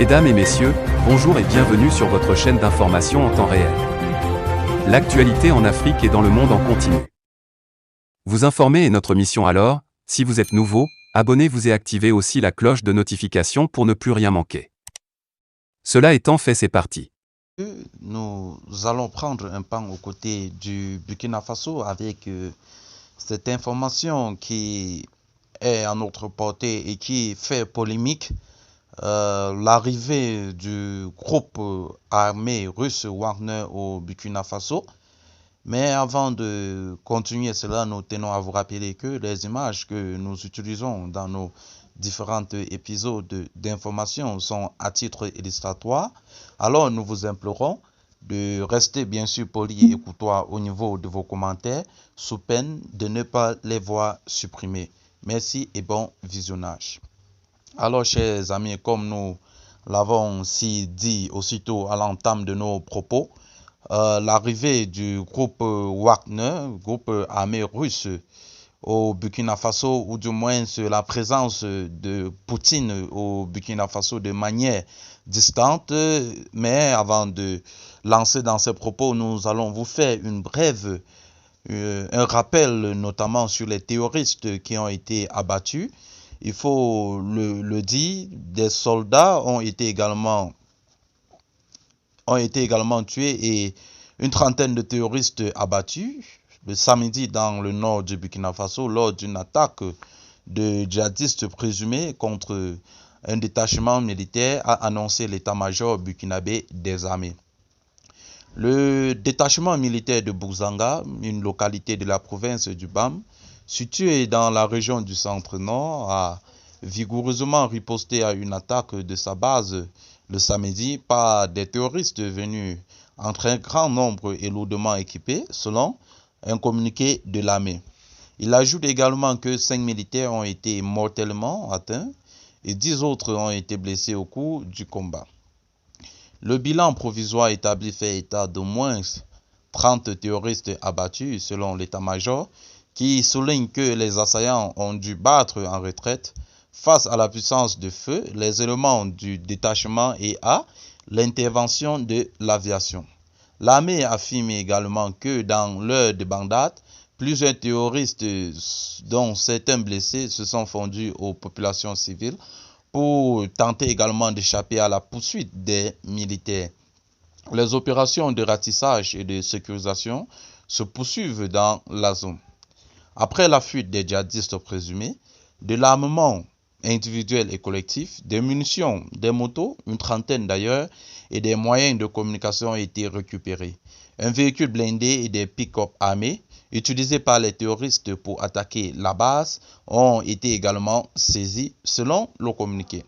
Mesdames et messieurs, bonjour et bienvenue sur votre chaîne d'information en temps réel. L'actualité en Afrique et dans le monde en continu. Vous informer est notre mission alors, si vous êtes nouveau, abonnez-vous et activez aussi la cloche de notification pour ne plus rien manquer. Cela étant fait, c'est parti. Nous allons prendre un pan aux côtés du Burkina Faso avec cette information qui est à notre portée et qui fait polémique. L'arrivée du groupe armé russe Wagner au Burkina Faso. Mais avant de continuer cela, nous tenons à vous rappeler que les images que nous utilisons dans nos différents épisodes d'information sont à titre illustratoire. Alors nous vous implorons de rester bien sûr poli et courtois au niveau de vos commentaires, sous peine de ne pas les voir supprimés. Merci et bon visionnage. Alors, chers amis, comme nous l'avons si dit aussitôt à l'entame de nos propos, l'arrivée du groupe Wagner, groupe armé russe au Burkina Faso, ou du moins la présence de Poutine au Burkina Faso de manière distante. Mais avant de lancer dans ces propos, nous allons vous faire un rappel notamment sur les terroristes qui ont été abattus. Il faut le dire, des soldats ont été également tués et une trentaine de terroristes abattus le samedi dans le nord du Burkina Faso lors d'une attaque de djihadistes présumés contre un détachement militaire, a annoncé l'état-major burkinabé des armées. Le détachement militaire de Bouzanga, une localité de la province du BAM, situé dans la région du centre-nord, a vigoureusement riposté à une attaque de sa base le samedi par des terroristes venus en très grand nombre et lourdement équipés, selon un communiqué de l'armée. Il ajoute également que 5 militaires ont été mortellement atteints et 10 autres ont été blessés au cours du combat. Le bilan provisoire établi fait état d'au moins 30 terroristes abattus selon l'état-major, qui souligne que les assaillants ont dû battre en retraite face à la puissance de feu, les éléments du détachement et à l'intervention de l'aviation. L'armée affirme également que dans l'heure de Bagdad, plusieurs terroristes, dont certains blessés, se sont fondus aux populations civiles pour tenter également d'échapper à la poursuite des militaires. Les opérations de ratissage et de sécurisation se poursuivent dans la zone. Après la fuite des djihadistes présumés, de l'armement individuel et collectif, des munitions, des motos, une trentaine d'ailleurs, et des moyens de communication ont été récupérés. Un véhicule blindé et des pick-up armés, utilisés par les terroristes pour attaquer la base, ont été également saisis selon le communiqué.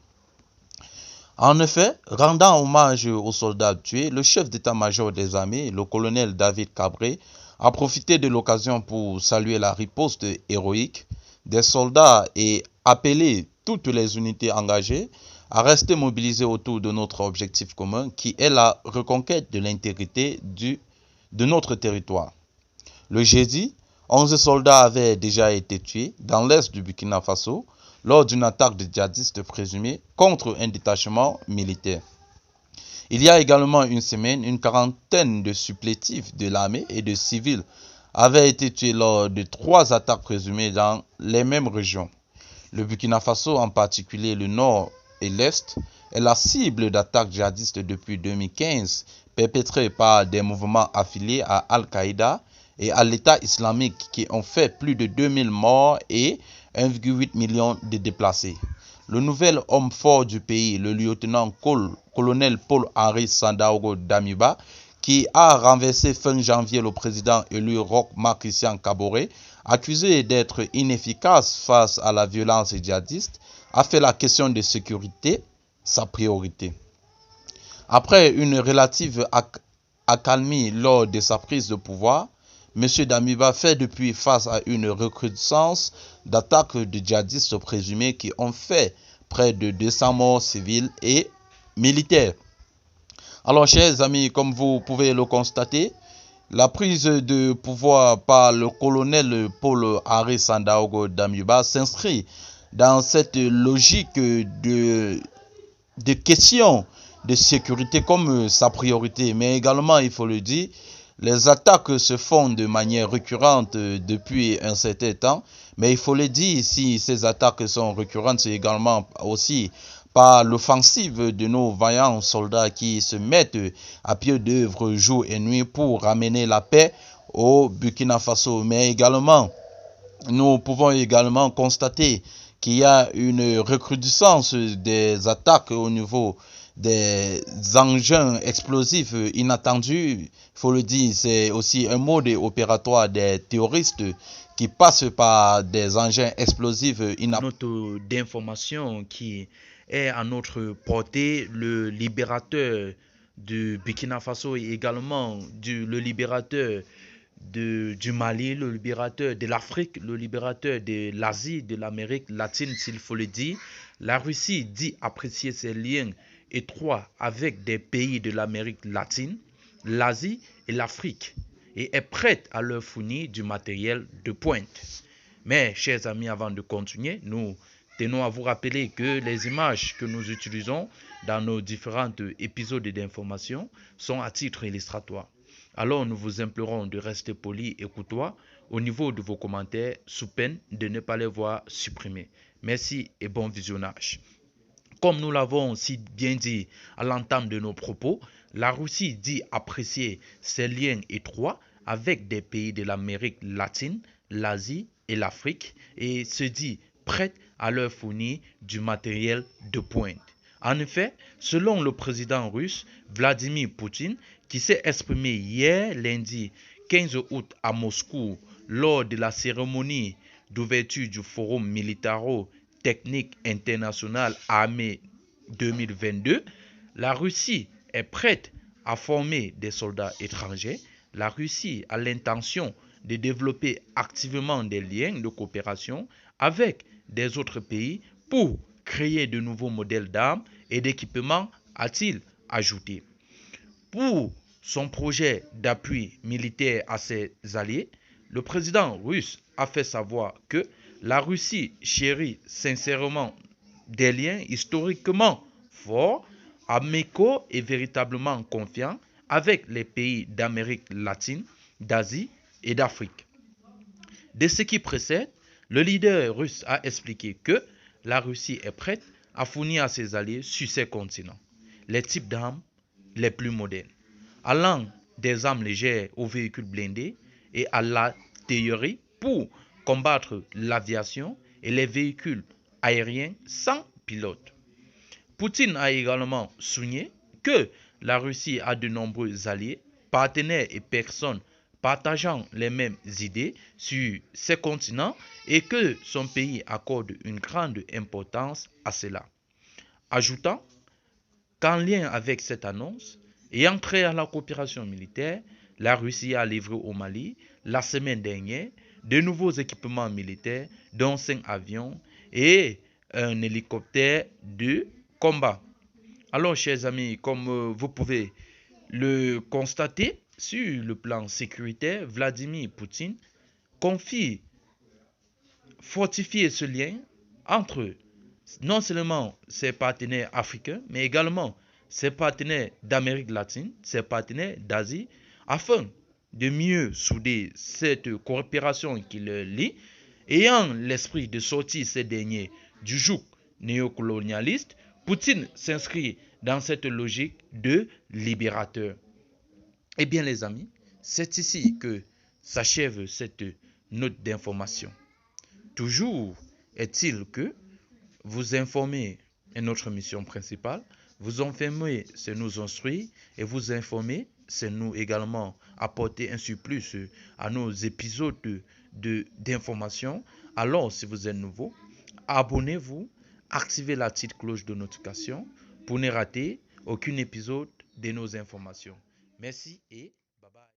En effet, rendant hommage aux soldats tués, le chef d'état-major des armées, le colonel David Cabré, a profité de l'occasion pour saluer la riposte héroïque des soldats et appeler toutes les unités engagées à rester mobilisées autour de notre objectif commun qui est la reconquête de l'intégrité de notre territoire. Le jeudi, 11 soldats avaient déjà été tués dans l'est du Burkina Faso lors d'une attaque de djihadistes présumés contre un détachement militaire. Il y a également une semaine, une quarantaine de supplétifs de l'armée et de civils avaient été tués lors de 3 attaques présumées dans les mêmes régions. Le Burkina Faso, en particulier le nord et l'est, est la cible d'attaques djihadistes depuis 2015, perpétrées par des mouvements affiliés à Al-Qaïda et à l'État islamique qui ont fait plus de 2000 morts et 1,8 million de déplacés. Le nouvel homme fort du pays, le lieutenant-colonel Paul-Henri Sandaogo Damiba, qui a renversé fin janvier le président élu Roch Marc Christian Kaboré, accusé d'être inefficace face à la violence djihadiste, a fait la question de sécurité sa priorité. Après une relative accalmie lors de sa prise de pouvoir, M. Damiba fait depuis face à une recrudescence d'attaques de djihadistes présumés qui ont fait près de 200 morts civils et militaires. Alors, chers amis, comme vous pouvez le constater, la prise de pouvoir par le colonel Paul-Henri Sandaogo Damiba s'inscrit dans cette logique de des questions de sécurité comme sa priorité. Mais également, il faut le dire, les attaques se font de manière récurrente depuis un certain temps. Mais il faut le dire, si ces attaques sont récurrentes, c'est également aussi par l'offensive de nos vaillants soldats qui se mettent à pied d'œuvre jour et nuit pour ramener la paix au Burkina Faso. Mais également, nous pouvons également constater qu'il y a une recrudescence des attaques au niveau des engins explosifs inattendus. Il faut le dire, c'est aussi un mode opératoire des terroristes qui passent par des engins explosifs inattendus. Note d'information qui est à notre portée, le libérateur du Burkina Faso et également le libérateur du Mali, le libérateur de l'Afrique, le libérateur de l'Asie, de l'Amérique latine, s'il faut le dire. La Russie dit apprécier ses liens étroits avec des pays de l'Amérique latine, l'Asie et l'Afrique et est prête à leur fournir du matériel de pointe. Mais, chers amis, avant de continuer, nous tenons à vous rappeler que les images que nous utilisons dans nos différents épisodes d'information sont à titre illustratoire. Alors nous vous implorons de rester polis et courtois au niveau de vos commentaires sous peine de ne pas les voir supprimés. Merci et bon visionnage. Comme nous l'avons si bien dit à l'entame de nos propos, la Russie dit apprécier ses liens étroits avec des pays de l'Amérique latine, l'Asie et l'Afrique et se dit prête à leur fournir du matériel de pointe. En effet, selon le président russe Vladimir Poutine, qui s'est exprimé hier lundi 15 août à Moscou lors de la cérémonie d'ouverture du Forum militaro-technique international armé 2022, la Russie est prête à former des soldats étrangers. La Russie a l'intention de développer activement des liens de coopération avec des autres pays pour créer de nouveaux modèles d'armes et d'équipements, a-t-il ajouté. Pour son projet d'appui militaire à ses alliés, le président russe a fait savoir que la Russie chérit sincèrement des liens historiquement forts, amicaux et véritablement confiants avec les pays d'Amérique latine, d'Asie et d'Afrique. De ce qui précède, le leader russe a expliqué que la Russie est prête à fournir à ses alliés sur ces continents les types d'armes les plus modernes, allant des armes légères aux véhicules blindés et à l'artillerie pour combattre l'aviation et les véhicules aériens sans pilote. Poutine a également souligné que la Russie a de nombreux alliés, partenaires et personnes partageant les mêmes idées sur ces continents et que son pays accorde une grande importance à cela. Ajoutant qu'en lien avec cette annonce, ayant créé la coopération militaire, la Russie a livré au Mali la semaine dernière de nouveaux équipements militaires, dont 5 avions et un hélicoptère de combat. Alors, chers amis, comme vous pouvez le constater, sur le plan sécuritaire, Vladimir Poutine confie fortifier ce lien entre non seulement ses partenaires africains, mais également ses partenaires d'Amérique latine, ses partenaires d'Asie, afin de mieux souder cette coopération qui les lie, ayant l'esprit de sortir ces derniers du joug néocolonialiste. Poutine s'inscrit dans cette logique de libérateur. Eh bien les amis, c'est ici que s'achève cette note d'information. Toujours est-il que vous informer est notre mission principale. Vous informer, c'est nous instruire. Et vous informer, c'est nous également apporter un surplus à nos épisodes d'information. Alors, si vous êtes nouveau, abonnez-vous, activez la petite cloche de notification pour ne rater aucun épisode de nos informations. Merci et